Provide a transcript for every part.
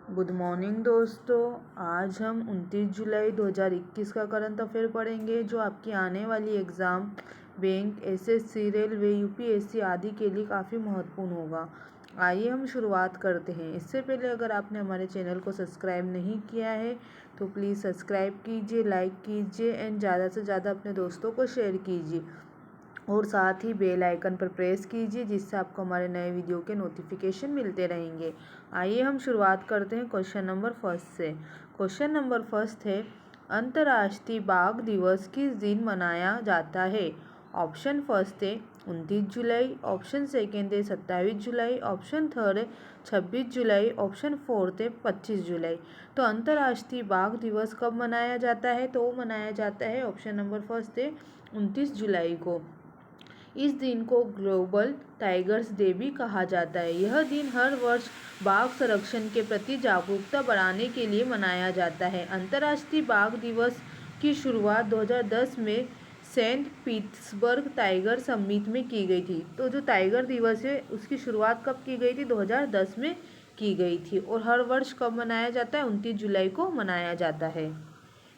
Good morning दोस्तों। आज हम 29 जुलाई 2021 का करंट अफेयर पढ़ेंगे जो आपकी आने वाली exam bank, SSC, railway, UPSC आदि के लिए काफ़ी महत्वपूर्ण होगा। आइए हम शुरुआत करते हैं। इससे पहले अगर आपने हमारे चैनल को सब्सक्राइब नहीं किया है तो प्लीज़ सब्सक्राइब कीजिए, लाइक कीजिए एंड ज़्यादा से ज़्यादा अपने दोस्तों को शेयर कीजिए और साथ ही बेल आइकन पर प्रेस कीजिए जिससे आपको हमारे नए वीडियो के नोटिफिकेशन मिलते रहेंगे। आइए हम शुरुआत करते हैं क्वेश्चन नंबर फर्स्ट से। क्वेश्चन नंबर फर्स्ट है, अंतर्राष्ट्रीय बाघ दिवस किस दिन मनाया जाता है? ऑप्शन फर्स्ट है 29 जुलाई, ऑप्शन सेकेंड है 27 जुलाई, ऑप्शन थर्ड है 26 जुलाई, ऑप्शन फोर्थ है 25 जुलाई। तो अंतर्राष्ट्रीय बाघ दिवस कब मनाया जाता है? तो वो मनाया जाता है, ऑप्शन नंबर फर्स्ट है 29 जुलाई को। इस दिन को ग्लोबल टाइगर्स डे भी कहा जाता है। यह दिन हर वर्ष बाघ संरक्षण के प्रति जागरूकता बढ़ाने के लिए मनाया जाता है। अंतर्राष्ट्रीय बाघ दिवस की शुरुआत 2010 में सेंट पीटर्सबर्ग टाइगर समिट में की गई थी। तो जो टाइगर दिवस है उसकी शुरुआत कब की गई थी? 2010 में की गई थी और हर वर्ष कब मनाया जाता है? 29 जुलाई को मनाया जाता है।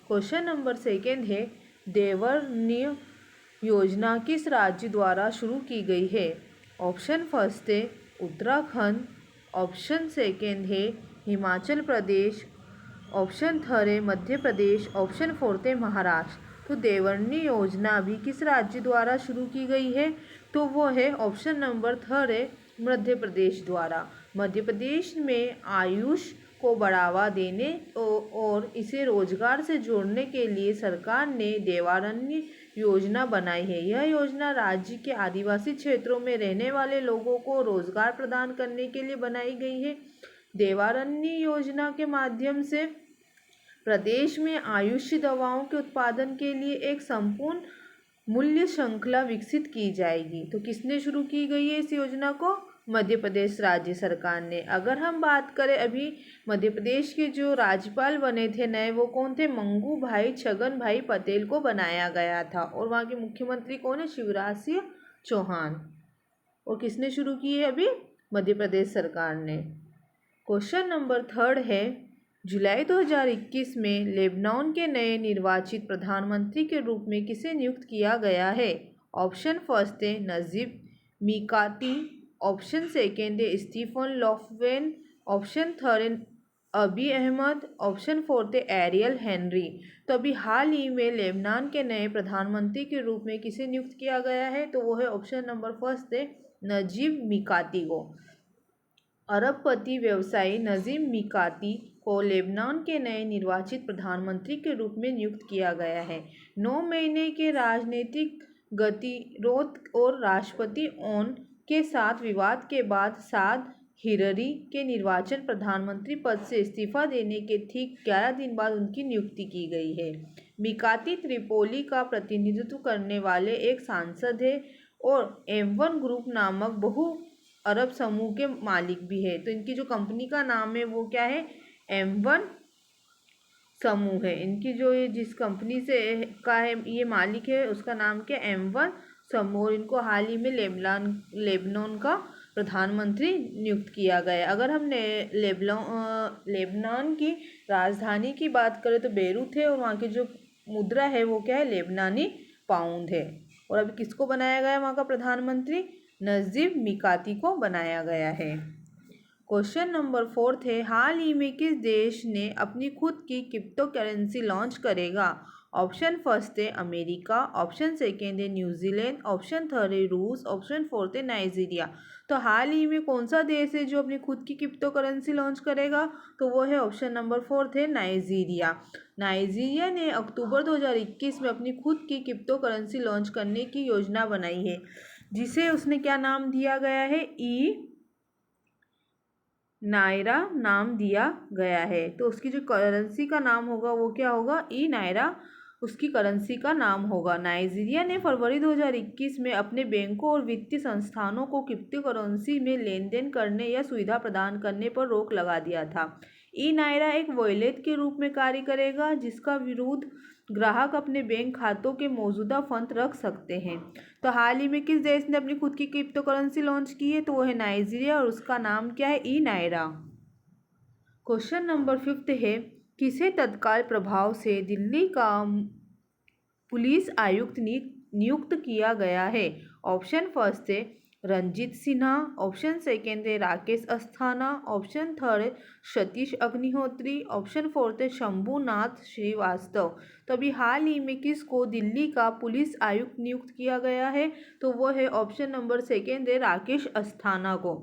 क्वेश्चन नंबर सेकेंड है, देवर्णीय योजना किस राज्य द्वारा शुरू की गई है? ऑप्शन फर्स्ट है उत्तराखंड, ऑप्शन सेकेंड है हिमाचल प्रदेश, ऑप्शन थर्ड है मध्य प्रदेश, ऑप्शन फोर्थ है महाराष्ट्र। तो देवर्णी योजना भी किस राज्य द्वारा शुरू की गई है? तो वो है ऑप्शन नंबर थर्ड है मध्य प्रदेश द्वारा। मध्य प्रदेश में आयुष को बढ़ावा देने और इसे रोजगार से जोड़ने के लिए सरकार ने देवारण्य योजना बनाई है। यह योजना राज्य के आदिवासी क्षेत्रों में रहने वाले लोगों को रोजगार प्रदान करने के लिए बनाई गई है। देवारण्य योजना के माध्यम से प्रदेश में आयुष दवाओं के उत्पादन के लिए एक संपूर्ण मूल्य श्रृंखला विकसित की जाएगी। तो किसने शुरू की गई है इस योजना को? मध्य प्रदेश राज्य सरकार ने। अगर हम बात करें अभी मध्य प्रदेश के जो राज्यपाल बने थे नए, वो कौन थे? मंगू भाई छगन भाई पटेल को बनाया गया था। और वहाँ के मुख्यमंत्री कौन है? शिवराज सिंह चौहान। और किसने शुरू की है अभी? मध्य प्रदेश सरकार ने। क्वेश्चन नंबर थर्ड है, जुलाई 2021 में लेबनान के नए निर्वाचित प्रधानमंत्री के रूप में किसे नियुक्त किया गया है? ऑप्शन फर्स्ट है नजीब मिकाती, ऑप्शन सेकेंड है स्टीफन लॉफ्वेन, ऑप्शन थर्ड है अबी अहमद, ऑप्शन फोर्थ है एरियल हेनरी। तो अभी हाल ही में लेबनान के नए प्रधानमंत्री के रूप में किसे नियुक्त किया गया है? तो वो है ऑप्शन नंबर फर्स्ट है नजीब मिकाती को। अरबपति व्यवसायी नजीब मिकाती को लेबनान के नए निर्वाचित प्रधानमंत्री के रूप में नियुक्त किया गया है। 9 महीने के राजनीतिक गतिरोध और राष्ट्रपति ओन के साथ विवाद के बाद साद हिररी के निर्वाचन प्रधानमंत्री पद से इस्तीफा देने के ठीक 11 दिन बाद उनकी नियुक्ति की गई है। मिकाती त्रिपोली का प्रतिनिधित्व करने वाले एक सांसद है और M1 ग्रुप नामक बहु अरब समूह के मालिक भी है। तो इनकी जो कंपनी का नाम है वो क्या है? M1 समूह है। इनकी जो ये जिस कंपनी से का है ये मालिक है उसका नाम क्या? M1 समूह। इनको हाल ही में लेबनान का प्रधानमंत्री नियुक्त किया गया। अगर हमने लेबनान की राजधानी की बात करें तो बेरूत है और वहाँ की जो मुद्रा है वो क्या है? लेबनानी पाउंड है। और अभी किसको बनाया गया वहाँ का प्रधानमंत्री? नजीब मिकाती को बनाया गया है। क्वेश्चन नंबर फोर्थ है, हाल ही में किस देश ने अपनी खुद की क्रिप्टो करेंसी लॉन्च करेगा? ऑप्शन फर्स्ट है अमेरिका, ऑप्शन सेकेंड है न्यूजीलैंड, ऑप्शन थर्ड है रूस, ऑप्शन फोर्थ है नाइजीरिया। तो हाल ही में कौन सा देश है जो अपनी खुद की क्रिप्टो करेंसी लॉन्च करेगा? तो वो है ऑप्शन नंबर फोर्थ है नाइजीरिया। नाइजीरिया ने अक्टूबर 2021 में अपनी खुद की क्रिप्टो करेंसी लॉन्च करने की योजना बनाई है जिसे उसने क्या नाम दिया गया है? नायरा नाम दिया गया है। तो उसकी जो करेंसी का नाम होगा वो क्या होगा? नायरा उसकी करेंसी का नाम होगा। नाइजीरिया ने फरवरी 2021 में अपने बैंकों और वित्तीय संस्थानों को क्रिप्टो करेंसी में लेन देन करने या सुविधा प्रदान करने पर रोक लगा दिया था। नायरा एक वॉलेट के रूप में कार्य करेगा जिसका विरुद्ध ग्राहक अपने बैंक खातों के मौजूदा फंड रख सकते हैं। तो हाल ही में किस देश ने अपनी खुद की क्रिप्टो करेंसी लॉन्च की है? तो वो है नाइजीरिया और उसका नाम क्या है? नायरा। क्वेश्चन नंबर 5 है, किसे तत्काल प्रभाव से दिल्ली का पुलिस आयुक्त नियुक्त किया गया है? ऑप्शन फर्स्ट है रंजीत सिन्हा, ऑप्शन सेकेंड है राकेश अस्थाना, ऑप्शन थर्ड है सतीश अग्निहोत्री, ऑप्शन फोर्थ है शंभुनाथ श्रीवास्तव। तो अभी हाल ही में किसको दिल्ली का पुलिस आयुक्त नियुक्त किया गया है? तो वो है ऑप्शन नंबर सेकेंड है राकेश अस्थाना को।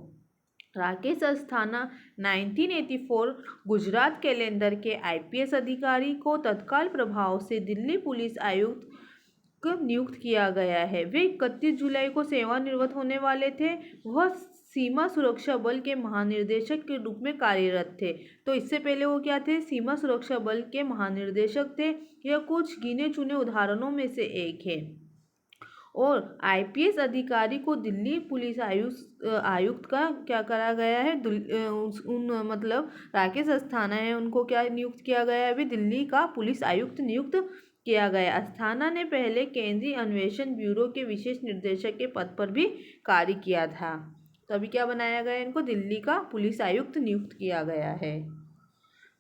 राकेश अस्थाना 1984 गुजरात कैलेंडर के आईपीएस अधिकारी को तत्काल प्रभाव से दिल्ली पुलिस आयुक्त नियुक्त किया गया है। वे 31 जुलाई को सेवानिवृत्त होने वाले थे। वह सीमा सुरक्षा बल के महानिर्देशक के रूप में कार्यरत थे। तो इससे पहले वो क्या थे? सीमा सुरक्षा बल के महानिर्देशक थे। यह कुछ गिने चुने उदाहरणों में से एक है। और आईपीएस अधिकारी को दिल्ली पुलिस आयुक्त का क्या करा गया है? मतलब राकेश अस्थाना है, उनको क्या नियुक्त किया गया है? अभी दिल्ली का पुलिस आयुक्त नियुक्त किया गया। अस्थाना ने पहले केंद्रीय अन्वेषण ब्यूरो के विशेष निदेशक के पद पर भी कार्य किया था। तो अभी क्या बनाया गया? इनको दिल्ली का पुलिस आयुक्त नियुक्त किया गया है।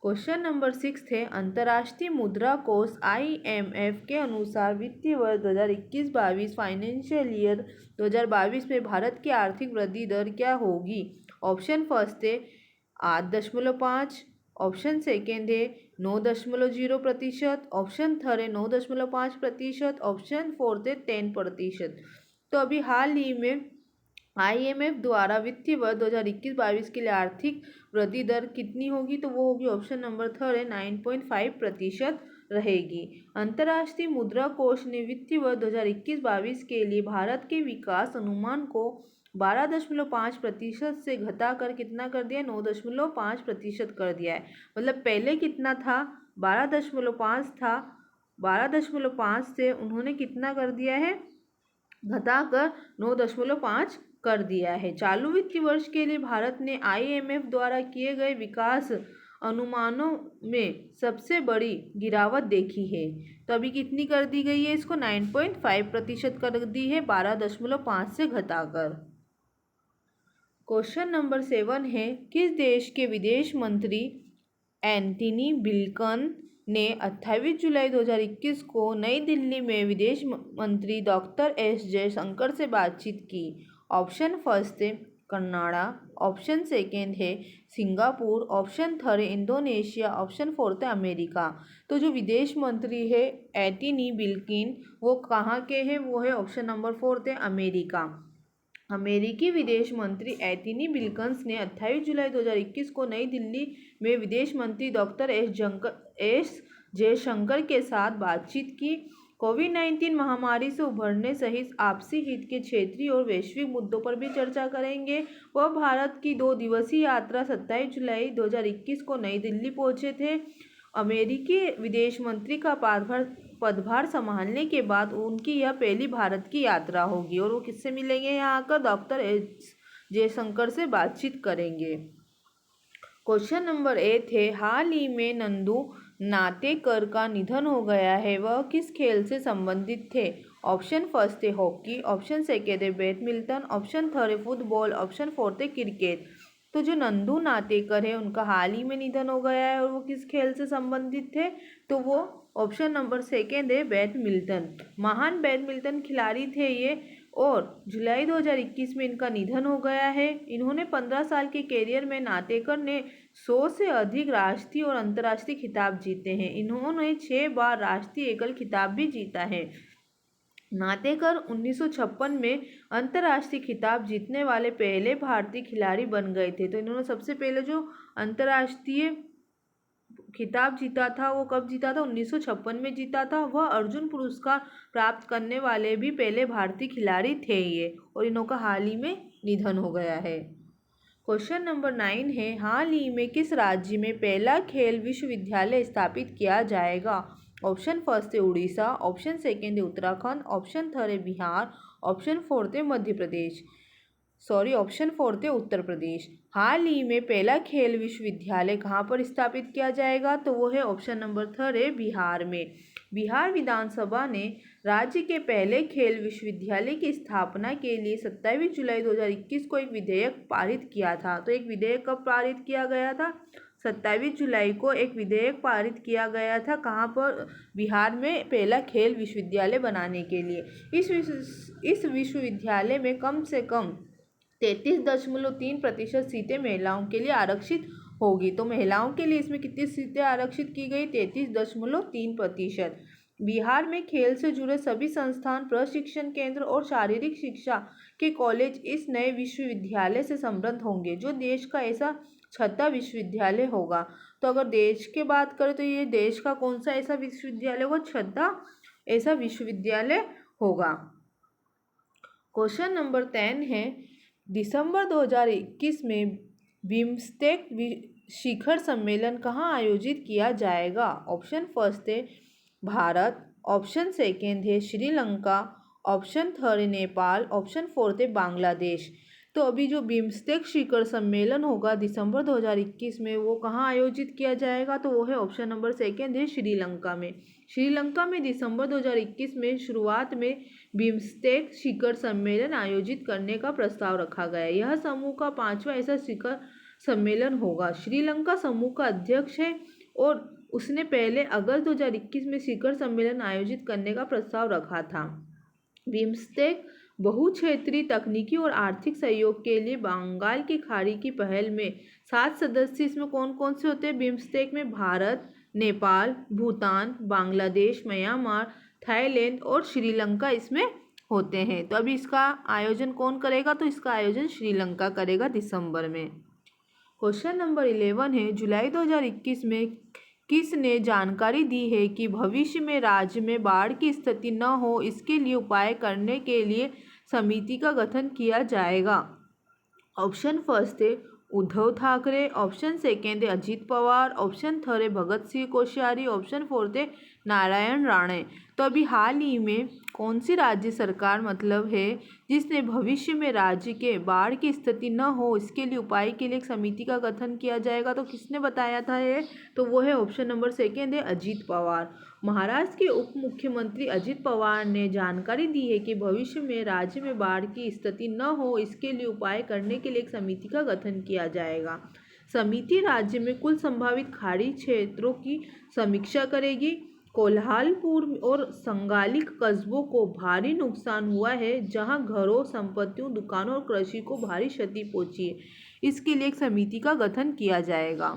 क्वेश्चन नंबर 6 है, अंतर्राष्ट्रीय मुद्रा कोष IMF के अनुसार वित्तीय वर्ष 2021-22 फाइनेंशियल ईयर 2022 में भारत की आर्थिक वृद्धि दर क्या होगी? ऑप्शन फर्स्ट है 8.5, ऑप्शन सेकेंड है 9.0%, ऑप्शन थर्ड है 9.5%, ऑप्शन फोर्थ है 10%। तो अभी हाल ही में IMF द्वारा वित्तीय वर्ष 2021-22 के लिए आर्थिक वृद्धि दर कितनी होगी? तो वो होगी ऑप्शन नंबर थर्ड है 9.5% रहेगी। अंतर्राष्ट्रीय मुद्रा कोष ने वित्तीय वर्ष 2021-22 के लिए भारत के विकास अनुमान को 12.5% से घटाकर कितना कर दिया? 9.5% कर दिया है। मतलब पहले कितना था? 12.5 था। 12.5 से उन्होंने कितना कर दिया है? घटाकर 9.5 कर दिया है। चालू वित्तीय वर्ष के लिए भारत ने IMF द्वारा किए गए विकास अनुमानों में सबसे बड़ी गिरावट देखी है। तो अभी कितनी कर दी गई है? इसको 9.5% कर दी है 12.5 से घटाकर। क्वेश्चन नंबर 7 है, किस देश के विदेश मंत्री एंटनी ब्लिंकन ने 28 जुलाई 2021 को नई दिल्ली में विदेश मंत्री डॉक्टर एस जयशंकर से बातचीत की? ऑप्शन फर्स्ट है कनाडा, ऑप्शन सेकेंड है सिंगापुर, ऑप्शन थर्ड है इंडोनेशिया, ऑप्शन फोर्थ है अमेरिका। तो जो विदेश मंत्री है एंटनी ब्लिंकन, वो कहाँ के हैं? वो है ऑप्शन नंबर फोर्थ है अमेरिका। अमेरिकी विदेश मंत्री एंटनी ब्लिंकन ने 28 जुलाई 2021 को नई दिल्ली में विदेश मंत्री डॉक्टर एस जयशंकर के साथ बातचीत की। कोविड-19 महामारी से उभरने सहित आपसी हित के क्षेत्रीय और वैश्विक मुद्दों पर भी चर्चा करेंगे। वह भारत की 2 दिवसीय यात्रा 27 जुलाई 2021 को नई दिल्ली पहुंचे थे। अमेरिकी विदेश मंत्री का पदभार संभालने के बाद उनकी यह पहली भारत की यात्रा होगी। और वो किससे मिलेंगे? यहाँ आकर डॉक्टर एस जयशंकर से बातचीत करेंगे। क्वेश्चन नंबर 8 है, हाल ही में नंदू नाटेकर का निधन हो गया है। वह किस खेल से संबंधित थे? ऑप्शन फर्स्ट है हॉकी, ऑप्शन सेकेंड है बैडमिंटन, ऑप्शन थर्ड है फुटबॉल, ऑप्शन फोर्थ है क्रिकेट। तो जो नंदू नाटेकर है उनका हाल ही में निधन हो गया है और वो किस खेल से संबंधित थे? तो वो ऑप्शन नंबर सेकेंड है बैडमिंटन। महान बैडमिंटन खिलाड़ी थे ये और जुलाई 2021 में इनका निधन हो गया है। इन्होंने 15 साल के कैरियर में नाटेकर ने 100 से अधिक राष्ट्रीय और अंतर्राष्ट्रीय खिताब जीते हैं। इन्होंने 6 बार राष्ट्रीय एकल खिताब भी जीता है। नाटेकर 1956 में अंतर्राष्ट्रीय खिताब जीतने वाले पहले भारतीय खिलाड़ी बन गए थे। तो इन्होंने सबसे पहले जो अंतर्राष्ट्रीय खिताब जीता था वो कब जीता था? 1956 में जीता था। वह अर्जुन पुरस्कार प्राप्त करने वाले भी पहले भारतीय खिलाड़ी थे ये, और इनका हाल ही में निधन हो गया है। क्वेश्चन नंबर 9 है, हाल ही में किस राज्य में पहला खेल विश्वविद्यालय स्थापित किया जाएगा? ऑप्शन फर्स्ट है उड़ीसा, ऑप्शन सेकेंड है उत्तराखंड, ऑप्शन थर्ड है बिहार, ऑप्शन फोर्थ है मध्य प्रदेश। ऑप्शन फोर्थ है उत्तर प्रदेश। हाल ही में पहला खेल विश्वविद्यालय कहाँ पर स्थापित किया जाएगा? तो वो है ऑप्शन नंबर थर्ड है बिहार में। बिहार विधानसभा ने राज्य के पहले खेल विश्वविद्यालय की स्थापना के लिए 27 जुलाई 2021 को एक विधेयक पारित किया था। तो एक विधेयक कब पारित किया गया था? 27 जुलाई को एक विधेयक पारित किया गया था, कहाँ पर? बिहार में पहला खेल विश्वविद्यालय बनाने के लिए। इस विश्वविद्यालय में कम से कम 33.3% सीटें महिलाओं के लिए आरक्षित होगी। तो महिलाओं के लिए इसमें कितनी सीटें आरक्षित की गई? 33.3%। बिहार में खेल से जुड़े सभी संस्थान, प्रशिक्षण केंद्र और शारीरिक शिक्षा के कॉलेज इस नए विश्वविद्यालय से संबद्ध होंगे, जो देश का ऐसा 6वां विश्वविद्यालय होगा। तो अगर देश की बात करें तो ये देश का कौन सा ऐसा विश्वविद्यालय होगा? 6वां ऐसा विश्वविद्यालय होगा। क्वेश्चन नंबर 10 है, दिसंबर 2021 में बिम्स्टेक शिखर सम्मेलन कहाँ आयोजित किया जाएगा? ऑप्शन फर्स्ट है भारत, ऑप्शन सेकेंड है श्रीलंका, ऑप्शन थर्ड है नेपाल, ऑप्शन फोर्थ है बांग्लादेश। तो अभी जो बिम्स्टेक शिखर सम्मेलन होगा दिसंबर 2021 में, वो कहाँ आयोजित किया जाएगा? तो वो है ऑप्शन नंबर सेकेंड है श्रीलंका में। श्रीलंका में दिसंबर 2021 में शुरुआत में बिम्स्टेक शिखर सम्मेलन आयोजित करने का प्रस्ताव रखा गया। यह समूह का 5वां ऐसा शिखर सम्मेलन होगा। श्रीलंका समूह का अध्यक्ष है और उसने पहले अगस्त 2021 में शिखर सम्मेलन आयोजित करने का प्रस्ताव रखा था। बिम्स्टेक बहुक्षेत्रीय तकनीकी और आर्थिक सहयोग के लिए बंगाल की खाड़ी की पहल में 7 सदस्य इसमें कौन कौन से होते हैं? बिम्स्टेक में भारत, नेपाल, भूटान, बांग्लादेश, म्यांमार, थाईलैंड और श्रीलंका इसमें होते हैं। तो अभी इसका आयोजन कौन करेगा? तो इसका आयोजन श्रीलंका करेगा दिसंबर में। क्वेश्चन नंबर 11 है, जुलाई 2021 में किसने जानकारी दी है कि भविष्य में राज्य में बाढ़ की स्थिति न हो, इसके लिए उपाय करने के लिए समिति का गठन किया जाएगा? ऑप्शन फर्स्ट है उद्धव ठाकरे, ऑप्शन सेकेंड है अजीत पवार, ऑप्शन थर्ड है भगत सिंह कोश्यारी, ऑप्शन फोर्थ है नारायण राणे। तो अभी हाल ही में कौन सी राज्य सरकार है जिसने भविष्य में राज्य के बाढ़ की स्थिति न हो, इसके लिए उपाय के लिए एक समिति का गठन किया जाएगा? तो किसने बताया था ये? तो वो है ऑप्शन नंबर सेकेंड है अजीत पवार। महाराष्ट्र के उप मुख्यमंत्री अजीत पवार ने जानकारी दी है कि भविष्य में राज्य में बाढ़ की स्थिति न हो, इसके लिए उपाय करने के लिए एक समिति का गठन किया जाएगा। समिति राज्य में कुल संभावित खाड़ी क्षेत्रों की समीक्षा करेगी। कोल्हालपुर और संगाली कस्बों को भारी नुकसान हुआ है, जहां घरों, संपत्तियों, दुकानों और कृषि को भारी क्षति पहुंची है। इसके लिए एक समिति का गठन किया जाएगा।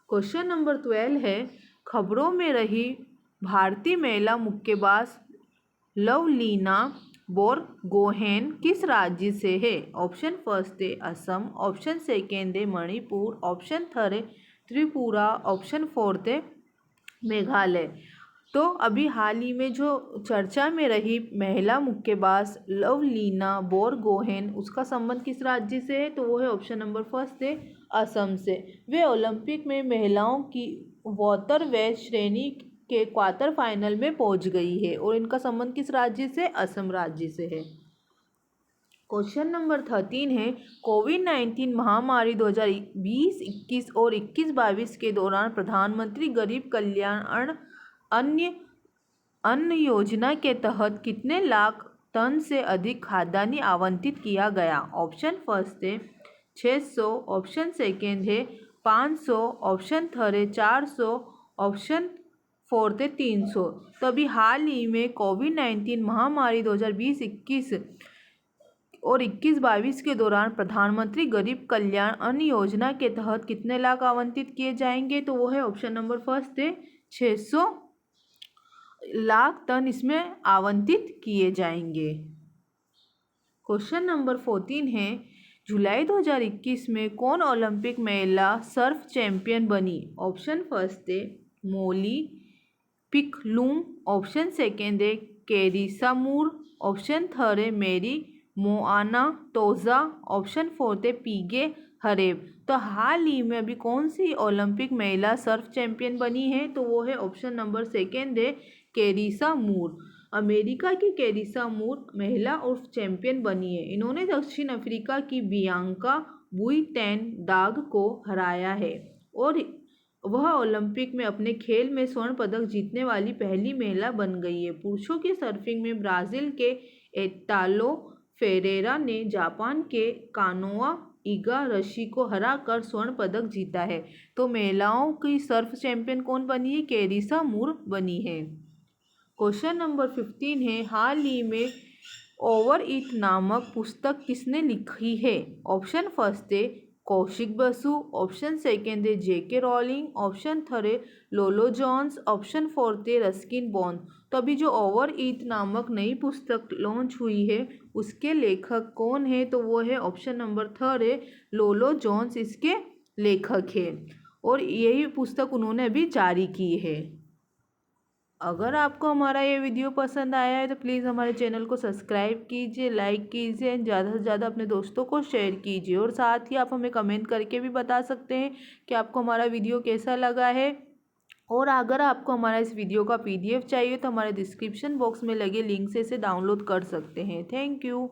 क्वेश्चन नंबर 12 है, खबरों में रही भारतीय महिला मुक्केबाज लवलीना बोरगोहेन किस राज्य से है? ऑप्शन फर्स्ट है असम, ऑप्शन सेकेंड है मणिपुर, ऑप्शन थर्ड है त्रिपुरा, ऑप्शन फोर्थ है मेघालय। तो अभी हाल ही में जो चर्चा में रही महिला मुक्केबाज लवलीना बोरगोहेन, उसका संबंध किस राज्य से है? तो वो है ऑप्शन नंबर फर्स्ट है असम से। वे ओलंपिक में महिलाओं की वॉटरवेज श्रेणी के क्वार्टर फाइनल में पहुंच गई है और इनका संबंध किस राज्य से? असम राज्य से है। क्वेश्चन नंबर 13 है, कोविड-19 महामारी 2020-21 और 21-22 के दौरान प्रधानमंत्री गरीब कल्याण अन्न योजना के तहत कितने लाख टन से अधिक खाद्यान्न आवंटित किया गया? ऑप्शन फर्स्ट है 600, ऑप्शन सेकेंड है 500, ऑप्शन थर्ड है 400, ऑप्शन फोर्थ है 300। तो अभी हाल ही में कोविड-19 महामारी 2020-21 और 21-22 के दौरान प्रधानमंत्री गरीब कल्याण अन्न योजना के तहत कितने लाख आवंटित किए जाएंगे? तो वो है ऑप्शन नंबर फर्स्ट है 600 लाख टन इसमें आवंटित किए जाएंगे। क्वेश्चन नंबर 14 है, जुलाई 2021 में कौन ओलंपिक महिला सर्फ चैंपियन बनी? ऑप्शन फर्स्ट है मोली पिकलूम, ऑप्शन सेकेंड है कैरिसा मूर, ऑप्शन थर्ड है मेरी मोआना टोजा, ऑप्शन फोर्थ है पीगे हरेब। तो हाल ही में अभी कौन सी ओलंपिक महिला सर्फ चैंपियन बनी है? तो वो है ऑप्शन नंबर सेकेंड है कैरिसा मूर। अमेरिका की कैरिसा मूर महिला उर्फ चैंपियन बनी है। इन्होंने दक्षिण अफ्रीका की बियांका बुइटेन-डाग को हराया है और वह ओलंपिक में अपने खेल में स्वर्ण पदक जीतने वाली पहली महिला बन गई है। पुरुषों की सर्फिंग में ब्राजील के एटालो फेरेरा ने जापान के कानोआ इगा रशी को हराकर स्वर्ण पदक जीता है। तो महिलाओं की सर्फ चैंपियन कौन बनी है? कैरिसा मूर बनी है। क्वेश्चन नंबर 15 है, हाल ही में ओवर ईट नामक पुस्तक किसने लिखी है? ऑप्शन फर्स्ट है कौशिक बसु, ऑप्शन सेकेंड है जेके रॉलिंग, ऑप्शन थर्ड है लोलो जॉन्स, ऑप्शन फोर्थ है रस्किन बॉन्ड। तो अभी जो ओवर ईट नामक नई पुस्तक लॉन्च हुई है उसके लेखक कौन है? तो वो है ऑप्शन नंबर थर्ड है लोलो जॉन्स इसके लेखक है और यही पुस्तक उन्होंने अभी जारी की है। अगर आपको हमारा ये वीडियो पसंद आया है तो प्लीज़ हमारे चैनल को सब्सक्राइब कीजिए, लाइक कीजिए, ज़्यादा से ज़्यादा अपने दोस्तों को शेयर कीजिए और साथ ही आप हमें कमेंट करके भी बता सकते हैं कि आपको हमारा वीडियो कैसा लगा है। और अगर आपको हमारा इस वीडियो का PDF चाहिए तो हमारे डिस्क्रिप्शन बॉक्स में लगे लिंक से इसे डाउनलोड कर सकते हैं। Thank you.